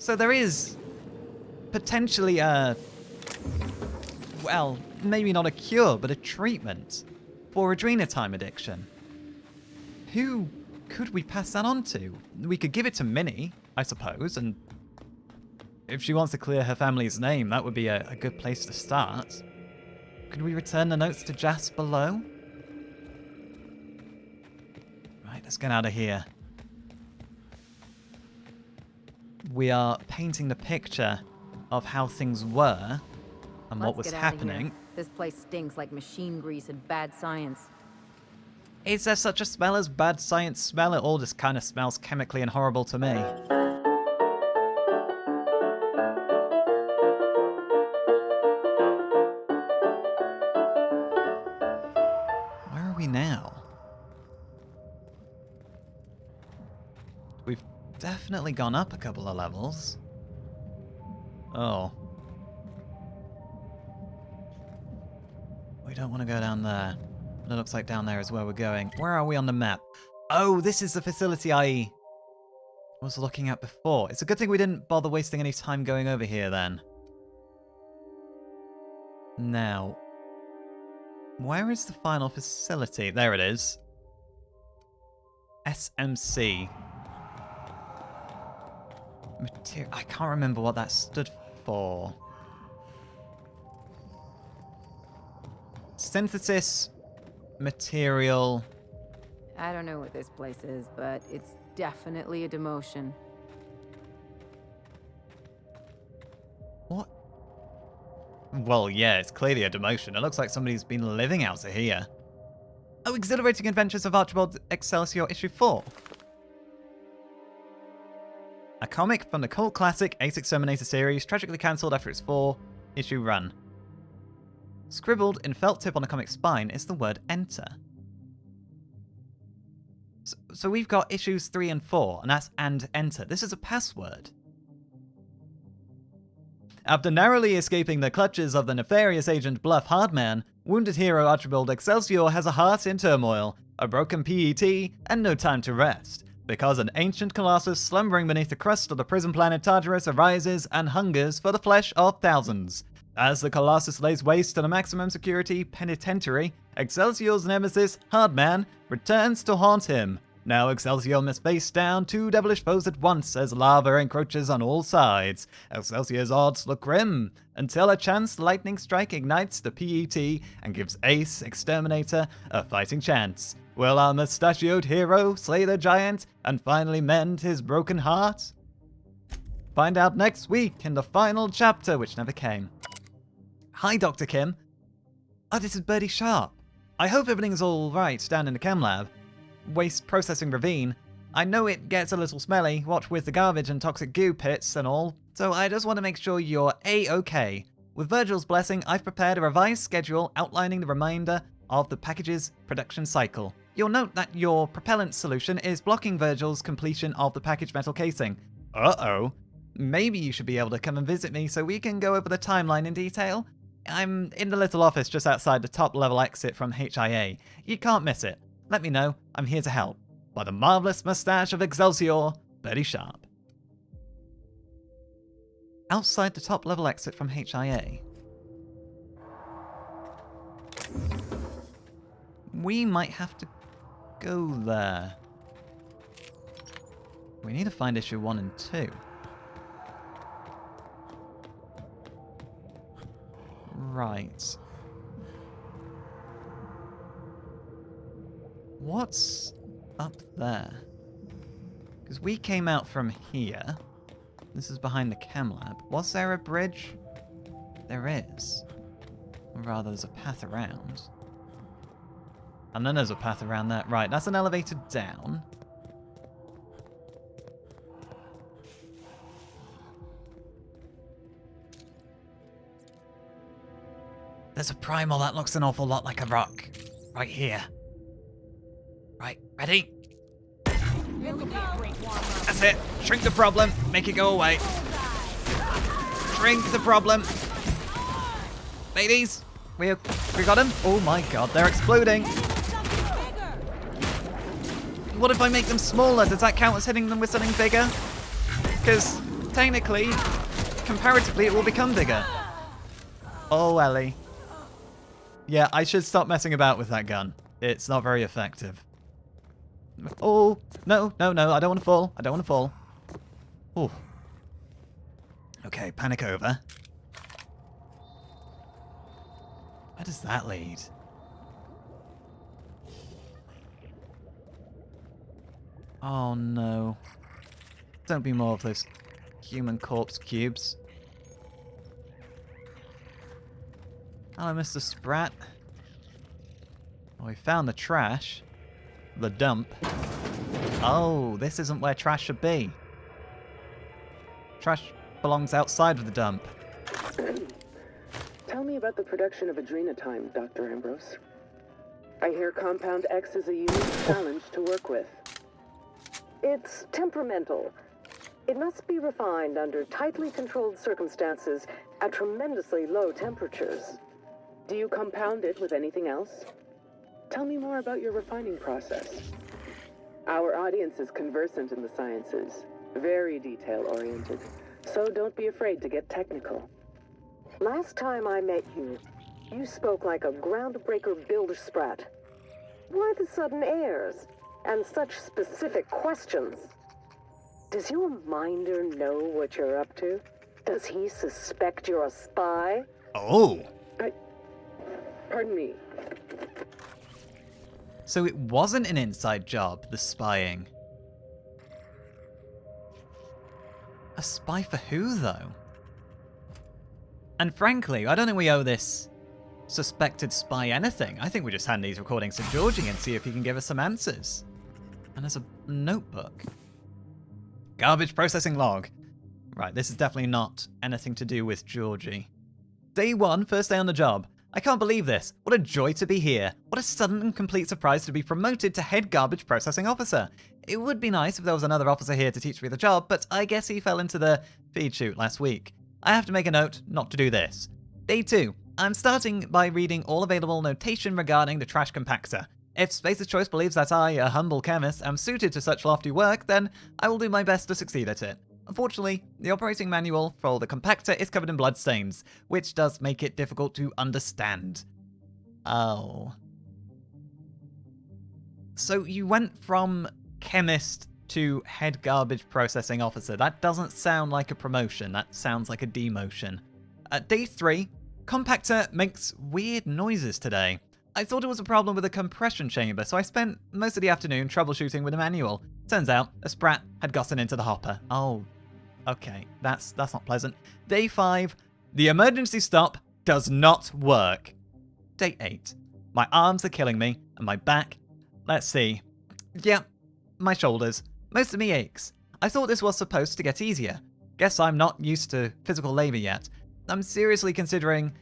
So there is potentially a, well, maybe not a cure, but a treatment for adrenotime addiction. Who could we pass that on to? We could give it to Minnie, I suppose, and if she wants to clear her family's name, that would be a good place to start. Could we return the notes to Jas below? Right, let's get out of here. We are painting the picture of how things were and what was happening. This place stinks like machine grease and bad science. Is there such a smell as bad science smell? It all just kind of smells chemically and horrible to me. Where are we now? We've definitely gone up a couple of levels. Oh. We don't want to go down there. It looks like down there is where we're going. Where are we on the map? Oh, this is the facility I was looking at before. It's a good thing we didn't bother wasting any time going over here then. Now, where is the final facility? There it is. SMC. I can't remember what that stood for. Synthesis, material. I don't know what this place is, but it's definitely a demotion. What? Well, yeah, it's clearly a demotion. It looks like somebody's been living out of here. Oh, Exhilarating Adventures of Archibald Excelsior issue 4. A comic from the cult classic Ace Exterminator series, tragically cancelled after its 4-issue run. Scribbled in felt tip on the comic's spine is the word enter. So we've got issues 3 and 4, and that's and enter. This is a password. After narrowly escaping the clutches of the nefarious agent Bluff Hardman, wounded hero Archibald Excelsior has a heart in turmoil, a broken PET, and no time to rest, because an ancient colossus slumbering beneath the crust of the prison planet Tartarus arises and hungers for the flesh of thousands. As the colossus lays waste to the maximum security penitentiary, Excelsior's nemesis, Hardman, returns to haunt him. Now Excelsior must face down 2 devilish foes at once as lava encroaches on all sides. Excelsior's odds look grim, until a chance lightning strike ignites the PET and gives Ace Exterminator a fighting chance. Will our mustachioed hero slay the giant and finally mend his broken heart? Find out next week in the final chapter, which never came. Hi, Dr. Kim. Oh, this is Birdie Sharp. I hope everything's alright down in the chem lab. Waste processing ravine. I know it gets a little smelly, what with the garbage and toxic goo pits and all, so I just want to make sure you're A-okay. With Virgil's blessing, I've prepared a revised schedule outlining the remainder of the package's production cycle. You'll note that your propellant solution is blocking Virgil's completion of the package metal casing. Uh-oh. Maybe you should be able to come and visit me so we can go over the timeline in detail. I'm in the little office just outside the top level exit from HIA. You can't miss it. Let me know. I'm here to help. By the marvelous mustache of Excelsior, Birdie Sharp. Outside the top level exit from HIA. We might have to go there. We need to find issue 1 and 2. Right. What's up there? Because we came out from here. This is behind the chem lab. Was there a bridge? There is. Or rather, there's a path around. And then there's a path around there. Right, that's an elevator down. There's a primal that looks an awful lot like a rock. Right here. Right, ready? That's it. Shrink the problem. Make it go away. Shrink the problem. Ladies, we got him? Oh my god, they're exploding. What if I make them smaller? Does that count as hitting them with something bigger? Because technically, comparatively, it will become bigger. Oh, Ellie. Yeah, I should stop messing about with that gun. It's not very effective. Oh, no, no, no, I don't want to fall. I don't want to fall. Oh. Okay, panic over. Where does that lead? Oh no. Don't be more of those human corpse cubes. Hello, Mr. Sprat. Oh, we found the trash. The dump. Oh, this isn't where trash should be. Trash belongs outside of the dump. Tell me about the production of adrenotime, Dr. Ambrose. I hear Compound X is a unique challenge to work with. It's temperamental. It must be refined under tightly controlled circumstances at tremendously low temperatures. Do you compound it with anything else? Tell me more about your refining process. Our audience is conversant in the sciences, very detail-oriented, so don't be afraid to get technical. Last time I met you, you spoke like a groundbreaker builder sprat. Why the sudden airs and such specific questions? Does your minder know what you're up to? Does he suspect you're a spy? Oh. Pardon me. So it wasn't an inside job, the spying. A spy for who, though? And frankly, I don't think we owe this suspected spy anything. I think we just hand these recordings to Georgie and see if he can give us some answers. And there's a notebook. Garbage processing log. Right, this is definitely not anything to do with Georgie. Day 1, first day on the job. I can't believe this. What a joy to be here. What a sudden and complete surprise to be promoted to head garbage processing officer. It would be nice if there was another officer here to teach me the job, but I guess he fell into the feed chute last week. I have to make a note not to do this. Day 2. I'm starting by reading all available notation regarding the trash compactor. If Space's Choice believes that I, a humble chemist, am suited to such lofty work, then I will do my best to succeed at it. Unfortunately, the operating manual for the compactor is covered in bloodstains, which does make it difficult to understand. Oh. So you went from chemist to head garbage processing officer. That doesn't sound like a promotion, that sounds like a demotion. At day 3, compactor makes weird noises today. I thought it was a problem with the compression chamber, so I spent most of the afternoon troubleshooting with the manual. Turns out, a sprat had gotten into the hopper. Oh, okay, that's not pleasant. Day 5, the emergency stop does not work. Day 8, my arms are killing me, and my back, let's see. Yeah, my shoulders. Most of me aches. I thought this was supposed to get easier. Guess I'm not used to physical labor yet. I'm seriously considering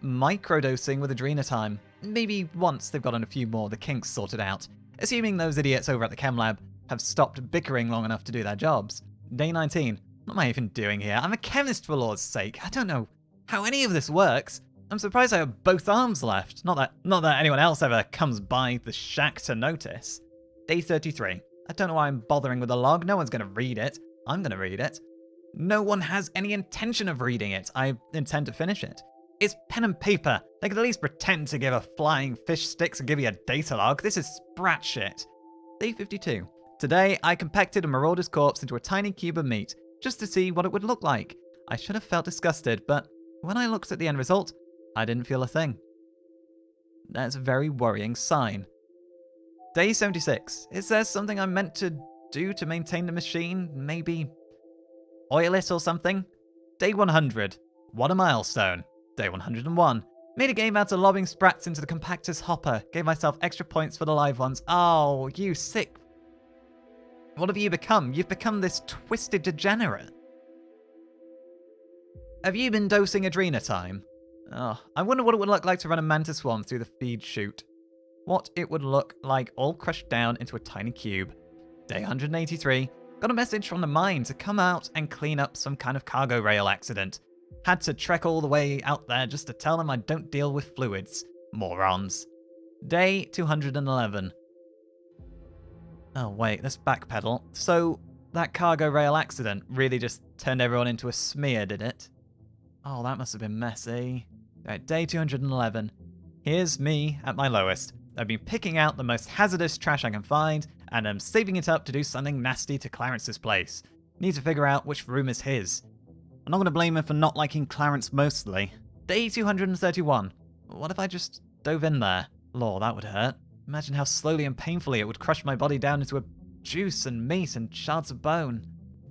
microdosing with adrenotime. Maybe once they've gotten a few more of the kinks sorted out. Assuming those idiots over at the chem lab have stopped bickering long enough to do their jobs. Day 19. What am I even doing here? I'm a chemist, for Lord's sake. I don't know how any of this works. I'm surprised I have both arms left. Not that anyone else ever comes by the shack to notice. Day 33. I don't know why I'm bothering with the log. No one's going to read it. I'm going to read it. No one has any intention of reading it. I intend to finish it. It's pen and paper. They could at least pretend to give a flying fish sticks and give you a data log. This is sprat shit. Day 52. Today, I compacted a marauder's corpse into a tiny cube of meat, just to see what it would look like. I should have felt disgusted, but when I looked at the end result, I didn't feel a thing. That's a very worrying sign. Day 76. Is there something I'm meant to do to maintain the machine? Maybe oil it or something? Day 100. What a milestone. Day 101. Made a game out of lobbing sprats into the compactor's hopper. Gave myself extra points for the live ones. Oh, you sick. What have you become? You've become this twisted degenerate. Have you been dosing adrenotime? Oh, I wonder what it would look like to run a mantis swarm through the feed chute. What it would look like all crushed down into a tiny cube. Day 183. Got a message from the mine to come out and clean up some kind of cargo rail accident. Had to trek all the way out there just to tell them I don't deal with fluids. Morons. Day 211. Oh wait, let's backpedal. So, That cargo rail accident really just turned everyone into a smear, did it? Oh, that must have been messy. Right, day 211. Here's me at my lowest. I've been picking out the most hazardous trash I can find, and I'm saving it up to do something nasty to Clarence's place. Need to figure out which room is his. I'm not going to blame him for not liking Clarence mostly. Day 231. What if I just dove in there? Lord, that would hurt. Imagine how slowly and painfully it would crush my body down into a juice and meat and shards of bone.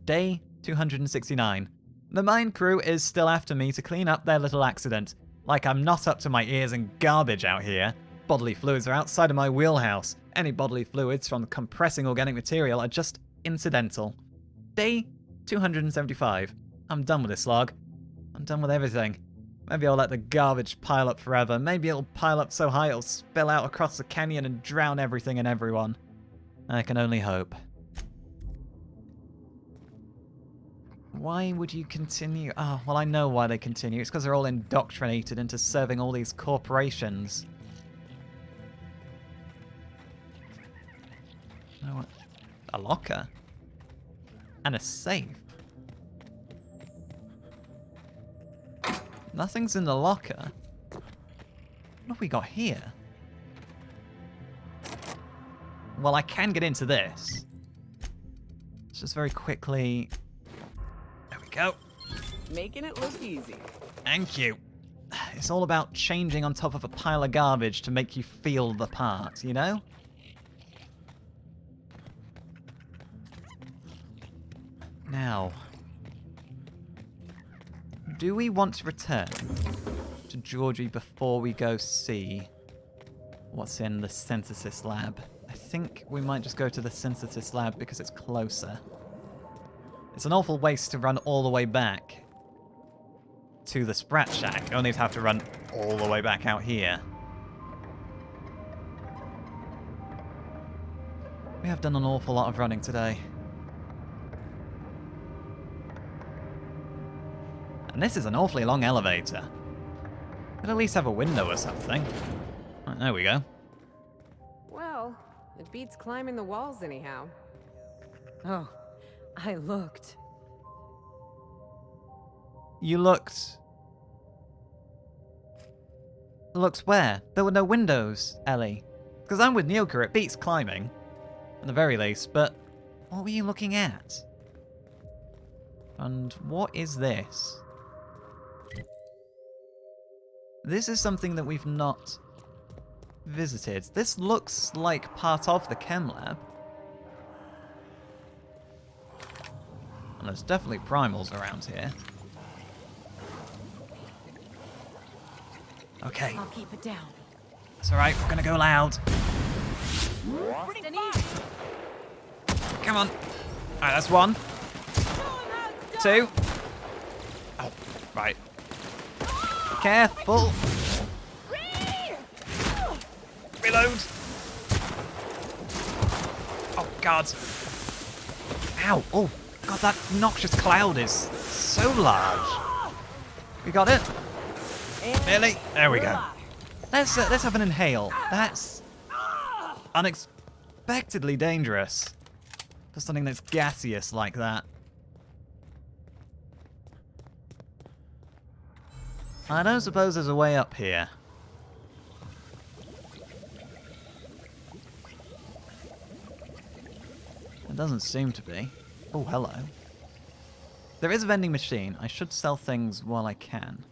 Day 269. The mine crew is still after me to clean up their little accident. Like I'm not up to my ears in garbage out here. Bodily fluids are outside of my wheelhouse. Any bodily fluids from compressing organic material are just incidental. Day 275. I'm done with this log. I'm done with everything. Maybe I'll let the garbage pile up forever. Maybe it'll pile up so high it'll spill out across the canyon and drown everything and everyone. I can only hope. Why would you continue? Oh, well, I know why they continue. It's because they're all indoctrinated into serving all these corporations. Oh, a locker? And a safe? Nothing's in the locker. What have we got here? Well, I can get into this. Let's just very quickly... There we go. Making it look easy. Thank you. It's all about changing on top of a pile of garbage to make you feel the part, you know? Now... do we want to return to Georgie before we go see what's in the synthesis lab? I think we might just go to the synthesis lab because it's closer. It's an awful waste to run all the way back to the Sprat Shack. You only have to run all the way back out here. We have done an awful lot of running today. And this is an awfully long elevator. Could at least have a window or something. Right, there we go. Well, it beats climbing the walls anyhow. Oh, I looked. You looked... Looked where? There were no windows, Ellie. Because I'm with Nyoka, it beats climbing. At the very least, but... what were you looking at? And what is this? This is something that we've not visited. This looks like part of the chem lab. And there's definitely primals around here. Okay. I'll keep it down. It's alright, we're gonna go loud. Come on. Alright, that's one. Two. Oh, right. Careful. Reload. Oh, God. Ow. Oh, God, that noxious cloud is so large. We got it? Nearly. There we go. Let's have an inhale. That's unexpectedly dangerous for something that's gaseous like that. I don't suppose there's a way up here. There doesn't seem to be. Oh, hello. There is a vending machine. I should sell things while I can.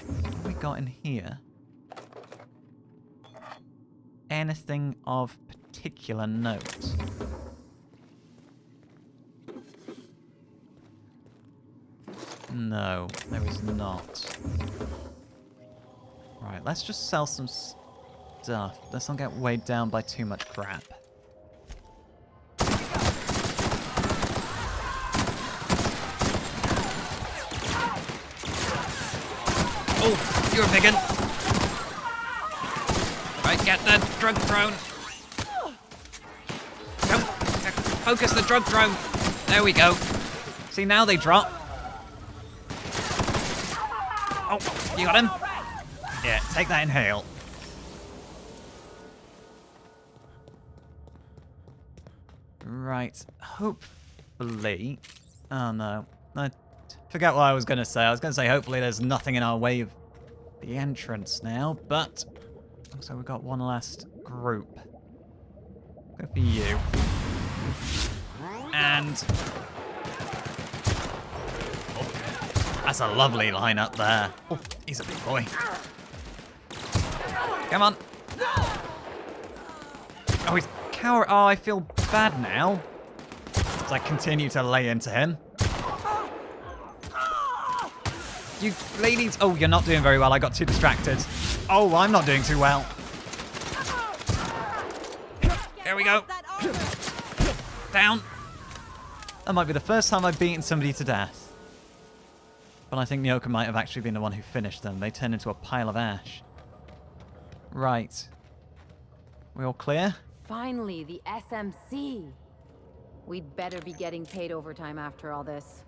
What have we got in here? Anything of particular note? No, there is not. Right, let's just sell some stuff. Let's not get weighed down by too much crap. Oh, you're a big one. Right, get the drug drone. Come, focus the drug drone. There we go. See, now they drop. Oh, you got him? Yeah, take that inhale. Right, hopefully... Oh no, I forget what I was going to say. I was going to say hopefully there's nothing in our way of the entrance now, but... Looks like we've got one last group. Go for you. And... Oh, that's a lovely lineup there. Oh, he's a big boy. Come on. Oh, he's cower. Oh, I feel bad now. As I continue to lay into him. You ladies. Oh, you're not doing very well. I got too distracted. Oh, I'm not doing too well. Here we go. Down. That might be the first time I've beaten somebody to death. But I think Nyoka might have actually been the one who finished them. They turned into a pile of ash. Right. We all clear? Finally, the SMC. We'd better be getting paid overtime after all this.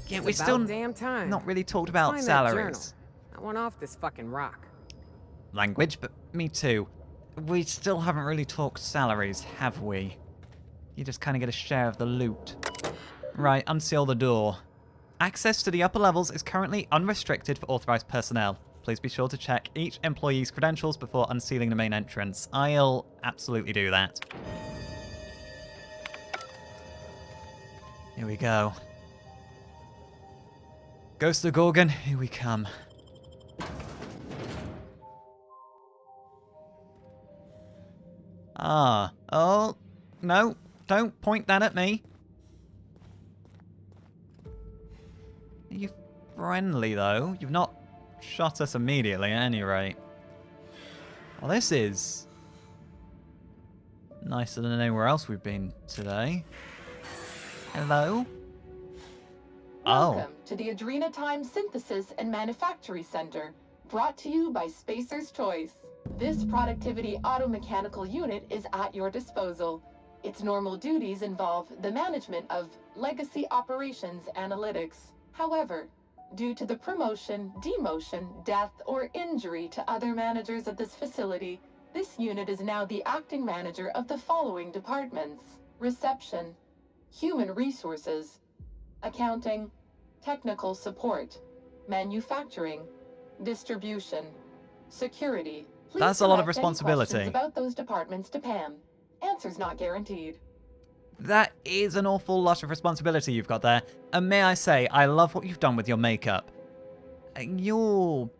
Yeah, It's we still about damn time. not really talked about Find that journal. salaries. I want off this fucking rock. Language, but me too. We still haven't really talked salaries, have we? You just kind of get a share of the loot. Right, unseal the door. Access to the upper levels is currently unrestricted for authorized personnel. Please be sure to check each employee's credentials before unsealing the main entrance. I'll absolutely do that. Here we go. Ghost of Gorgon, here we come. Ah. Oh. No. Don't point that at me. Are you friendly, though? You've not shot us immediately, at any rate. Well, this is nicer than anywhere else we've been today. Hello? Welcome to the Adrenatime Synthesis and Manufactory Center, brought to you by Spacer's Choice. This productivity automechanical unit is at your disposal. Its normal duties involve the management of legacy operations analytics. However, due to the promotion, demotion, death, or injury to other managers of this facility, this unit is now the acting manager of the following departments: Reception, Human Resources, Accounting, Technical Support, Manufacturing, Distribution, Security. Please That's a lot of direct any responsibility. questions about those departments to Pam. Answers not guaranteed. That is an awful lot of responsibility you've got there. And may I say, I love what you've done with your makeup. You're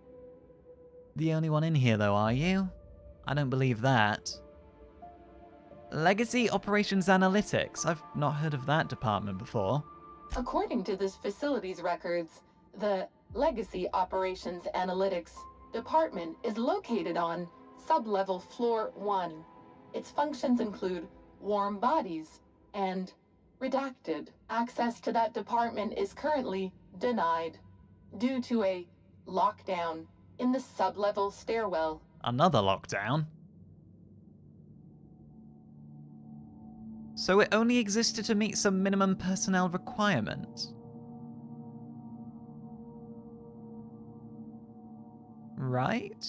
the only one in here, though, are you? I don't believe that. Legacy Operations Analytics. I've not heard of that department before. According to this facility's records, the Legacy Operations Analytics Department is located on Sublevel Floor 1. Its functions include warm bodies and redacted. Access to that department is currently denied due to a lockdown in the sublevel stairwell. Another lockdown? So it only existed to meet some minimum personnel requirements? Right?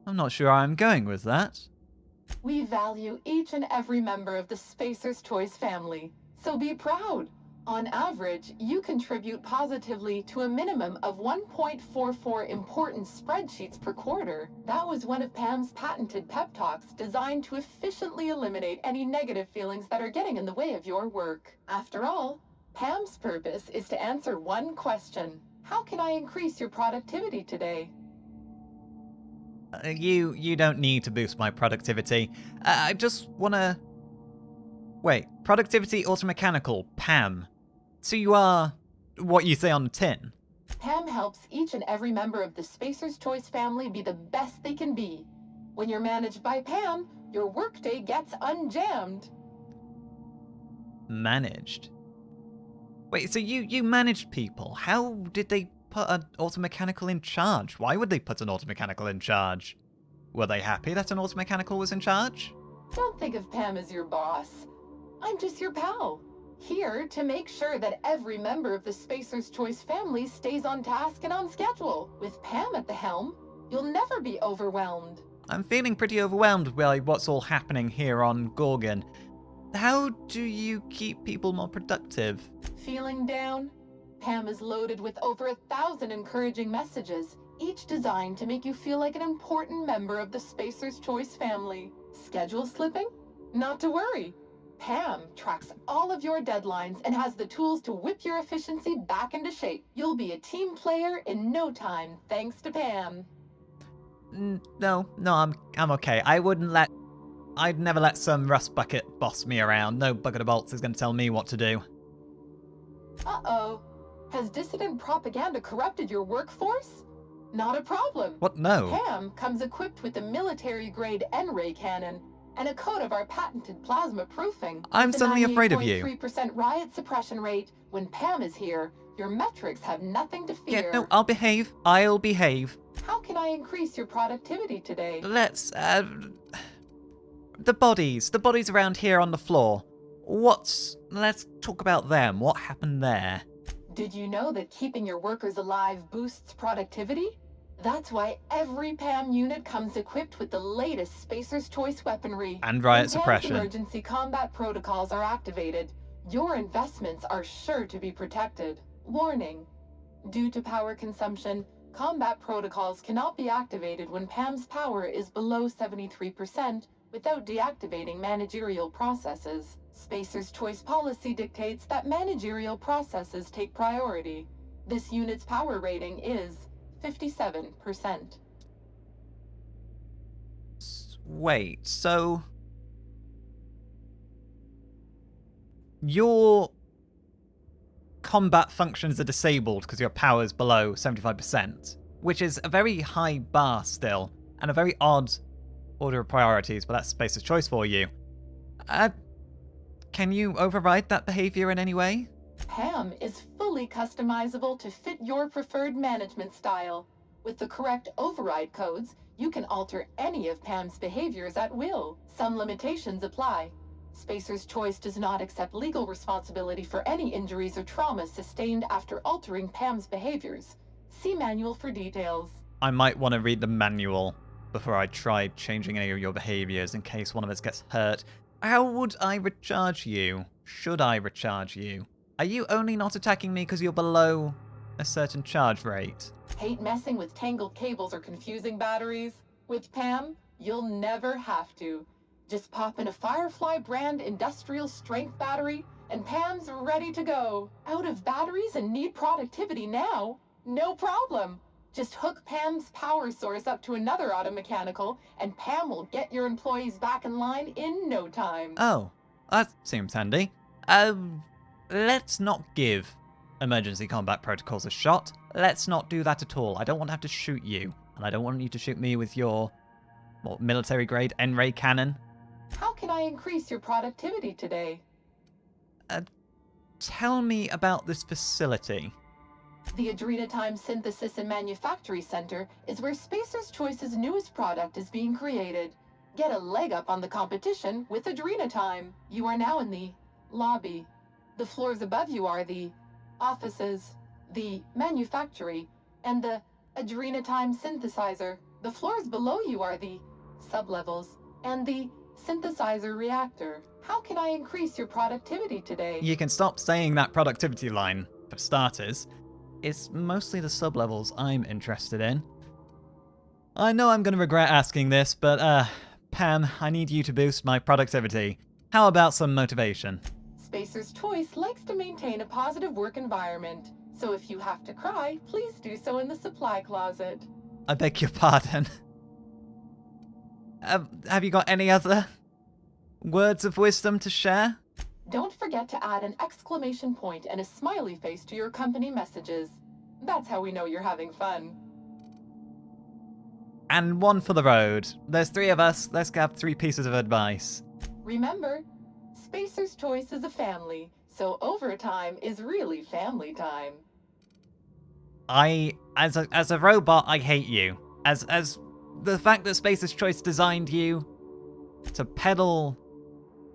I'm not sure I'm going with that. We value each and every member of the Spacer's Choice family, so be proud. On average, you contribute positively to a minimum of 1.44 important spreadsheets per quarter. That was one of Pam's patented pep talks designed to efficiently eliminate any negative feelings that are getting in the way of your work. After all, Pam's purpose is to answer one question: how can I increase your productivity today? You don't need to boost my productivity. I just wanna... Wait, productivity automechanical, Pam. So you are what you say on the tin? Pam helps each and every member of the Spacer's Choice family be the best they can be. When you're managed by Pam, your workday gets unjammed. Managed? Wait, so you managed people. How did they put an automechanical in charge? Why would they put an automechanical in charge? Were they happy that an automechanical was in charge? Don't think of Pam as your boss. I'm just your pal, here to make sure that every member of the Spacer's Choice family stays on task and on schedule. With Pam at the helm, you'll never be overwhelmed. I'm feeling pretty overwhelmed by what's all happening here on Gorgon. How do you keep people more productive? Feeling down? Pam is loaded with over 1,000 encouraging messages, each designed to make you feel like an important member of the Spacer's Choice family. Schedule slipping? Not to worry. Pam tracks all of your deadlines and has the tools to whip your efficiency back into shape. You'll be a team player in no time, thanks to Pam. No, I'm okay. I'd never let some rust bucket boss me around. No bucket of bolts is going to tell me what to do. Uh-oh. Has dissident propaganda corrupted your workforce? Not a problem. What? No. Pam comes equipped with a military-grade N-ray cannon and a coat of our patented plasma proofing. I'm suddenly afraid of you. 3% riot suppression rate. When Pam is here, your metrics have nothing to fear. Yeah, no, I'll behave. I'll behave. How can I increase your productivity today? Let's, the bodies around here on the floor. Let's talk about them. What happened there? Did you know that keeping your workers alive boosts productivity? That's why every PAM unit comes equipped with the latest Spacer's Choice weaponry. And riot When suppression. PAM's emergency combat protocols are activated, your investments are sure to be protected. Warning: due to power consumption, combat protocols cannot be activated when PAM's power is below 73% without deactivating managerial processes. Spacer's Choice policy dictates that managerial processes take priority. This unit's power rating is 57%. Wait, so your combat functions are disabled because your power is below 75%, which is a very high bar still, and a very odd order of priorities, but that's Spacer's Choice for you. Can you override that behavior in any way? PAM is fully customizable to fit your preferred management style. With the correct override codes, you can alter any of PAM's behaviors at will. Some limitations apply. Spacer's Choice does not accept legal responsibility for any injuries or traumas sustained after altering PAM's behaviors. See manual for details. I might want to read the manual before I try changing any of your behaviors in case one of us gets hurt. How would I recharge you? Should I recharge you? Are you only not attacking me because you're below a certain charge rate? Hate messing with tangled cables or confusing batteries? With PAM, you'll never have to. Just pop in a Firefly brand industrial strength battery, and PAM's ready to go. Out of batteries and need productivity now? No problem. Just hook Pam's power source up to another automechanical, and Pam will get your employees back in line in no time. Oh, that seems handy. Let's not give emergency combat protocols a shot. Let's not do that at all. I don't want to have to shoot you, and I don't want you to shoot me with your military-grade N-ray cannon. How can I increase your productivity today? Tell me about this facility. The Adrenatime Synthesis and Manufactory Center is where Spacer's Choice's newest product is being created. Get a leg up on the competition with Adrenatime. You are now in the lobby. The floors above you are the offices, the manufactory, and the Adrenatime synthesizer. The floors below you are the sublevels and the synthesizer reactor. How can I increase your productivity today? You can stop saying that productivity line, for starters. It's mostly the sublevels I'm interested in. I know I'm going to regret asking this, but Pam, I need you to boost my productivity. How about some motivation? Spacer's Choice likes to maintain a positive work environment, so if you have to cry, please do so in the supply closet. I beg your pardon. Have you got any other words of wisdom to share? Don't forget to add an exclamation point and a smiley face to your company messages. That's how we know you're having fun. And one for the road. There's 3 of us. Let's have 3 pieces of advice. Remember, Spacer's Choice is a family, so overtime is really family time. As a robot, I hate you. As the fact that Spacer's Choice designed you to peddle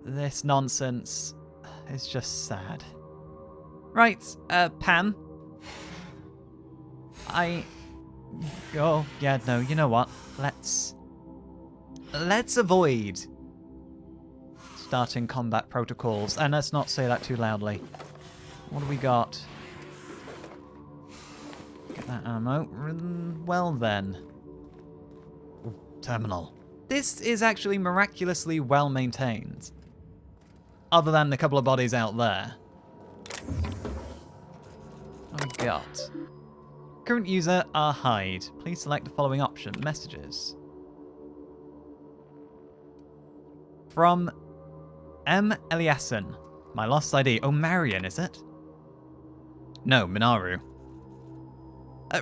this nonsense is just sad. Right, Pam. Oh, yeah, no, you know what? Let's avoid starting combat protocols. And let's not say that too loudly. What do we got? Get that ammo. Well then. Ooh, terminal. This is actually miraculously well maintained. Other than the couple of bodies out there. What have we got? Current user, hide. Please select the following option. Messages. From M. Eliasson. My lost ID. Oh, Marion, is it? No, Minaru.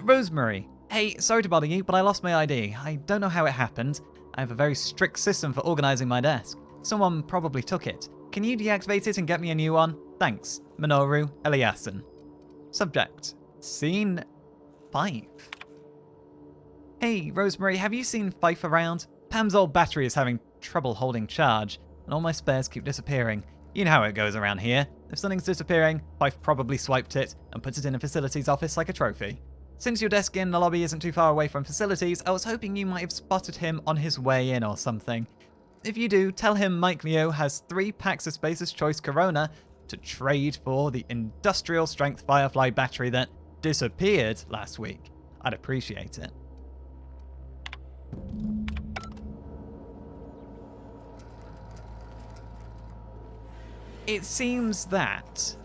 Rosemary. Hey, sorry to bother you, but I lost my ID. I don't know how it happened. I have a very strict system for organizing my desk. Someone probably took it. Can you deactivate it and get me a new one? Thanks. Minoru Eliasson. Subject. Scene 5. Hey, Rosemary, have you seen Fife around? Pam's old battery is having trouble holding charge, and all my spares keep disappearing. You know how it goes around here. If something's disappearing, Fife probably swiped it and put it in a facilities office like a trophy. Since your desk in the lobby isn't too far away from facilities, I was hoping you might have spotted him on his way in or something. If you do, tell him Mike Leo has 3 packs of Spacer's Choice Corona to trade for the industrial strength Firefly battery that disappeared last week. I'd appreciate it. It seems that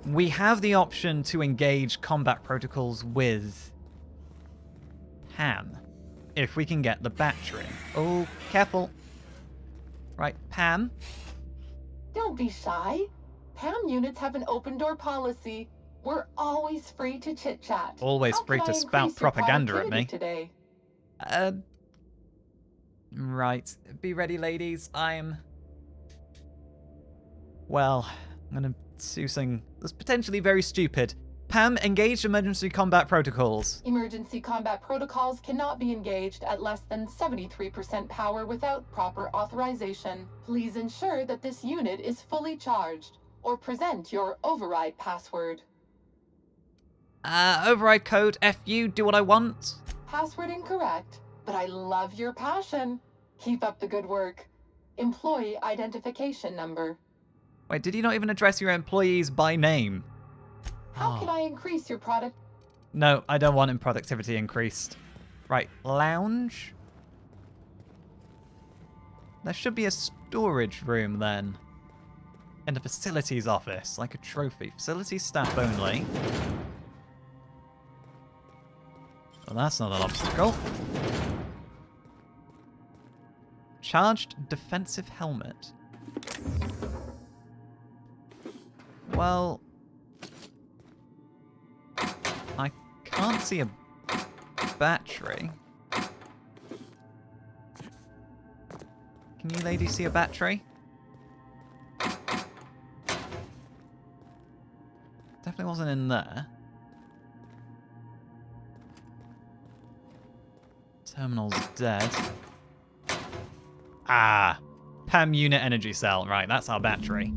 we have the option to engage combat protocols with Pam if we can get the battery. Oh, careful. Right, Pam. Don't be shy. Pam units have an open door policy. We're always free to chit-chat. Always How free can to I spout increase your propaganda at me. productivity today? Right. Be ready, ladies. Well, I'm gonna do something that's potentially very stupid. Pam, engage emergency combat protocols. Emergency combat protocols cannot be engaged at less than 73% power without proper authorization. Please ensure that this unit is fully charged, or present your override password. Override code, FU, do what I want. Password incorrect, but I love your passion. Keep up the good work. Employee identification number. Wait, did you not even address your employees by name? How can I increase your product? No, I don't want productivity increased. Right, lounge? There should be a storage room then. In the facilities office, like a trophy. Facilities staff only. Well, that's not an obstacle. Charged defensive helmet. Well, I can't see a battery. Can you ladies see a battery? Definitely wasn't in there. Terminal's dead. Ah, PAM unit energy cell. Right, that's our battery.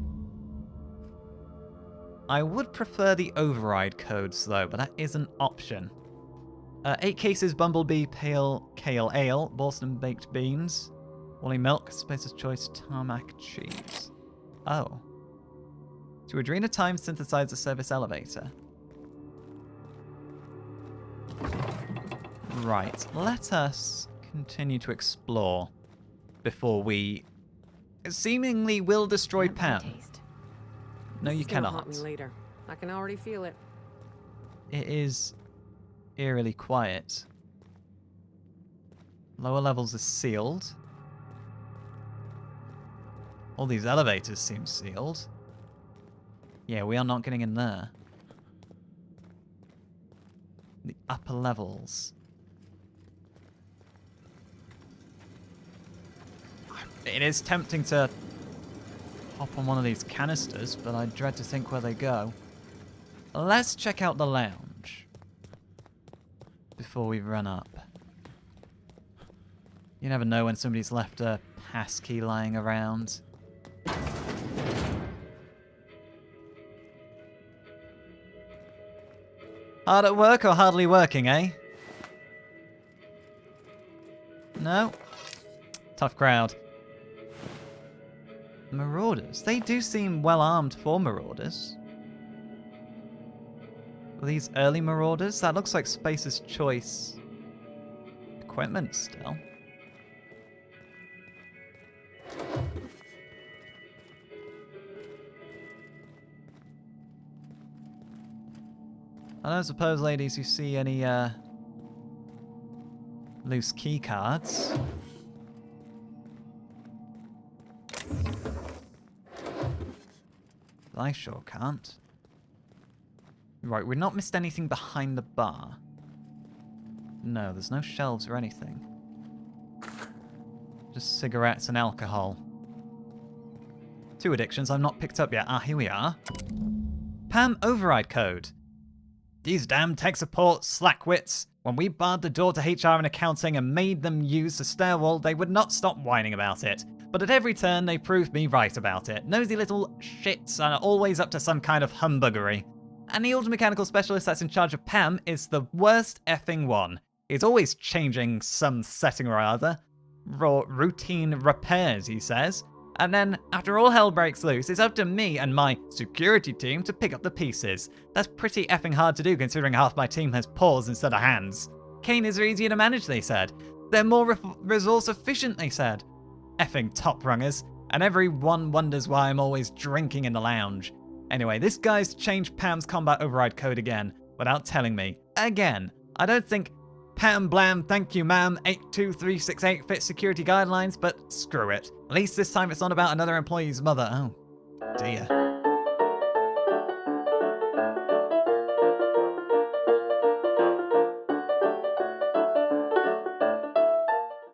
I would prefer the override codes though, but that is an option. 8 cases Bumblebee Pale Kale Ale, Boston Baked Beans, Wally Milk, Spacer's Choice Tarmac Cheese. Oh. To Adrena Time synthesize the service elevator. Right, let us continue to explore before we seemingly will destroy Pam. No, you It's gonna cannot. haunt me later. I can already feel it. It is eerily quiet. Lower levels are sealed. All these elevators seem sealed. Yeah, we are not getting in there. The upper levels. It is tempting to hop on one of these canisters, but I dread to think where they go. Let's check out the lounge before we run up. You never know when somebody's left a passkey lying around. Hard at work or hardly working, eh? No? Tough crowd. Marauders. They do seem well armed for marauders. Are these early marauders? That looks like Spacer's Choice equipment still. I don't suppose, ladies, you see any loose key cards. I sure can't. Right, we've not missed anything behind the bar. No, there's no shelves or anything. Just cigarettes and alcohol. 2 addictions I've not picked up yet. Ah, here we are. PAM override code. These damn tech support slackwits. When we barred the door to HR and accounting and made them use the stairwell, they would not stop whining about it. But at every turn, they proved me right about it. Nosy little shits are always up to some kind of humbuggery. And the old mechanical specialist that's in charge of PAM is the worst effing one. He's always changing some setting or other. Routine repairs, he says. And then, after all hell breaks loose, it's up to me and my security team to pick up the pieces. That's pretty effing hard to do considering half my team has paws instead of hands. Canines are easier to manage, they said. They're more resource efficient, they said. Effing top rungers. And everyone wonders why I'm always drinking in the lounge. Anyway, this guy's changed Pam's combat override code again, without telling me. Again. I don't think Pam Blam Thank You Ma'am 82368 fits security guidelines, but screw it. At least this time it's not about another employee's mother. Oh, dear.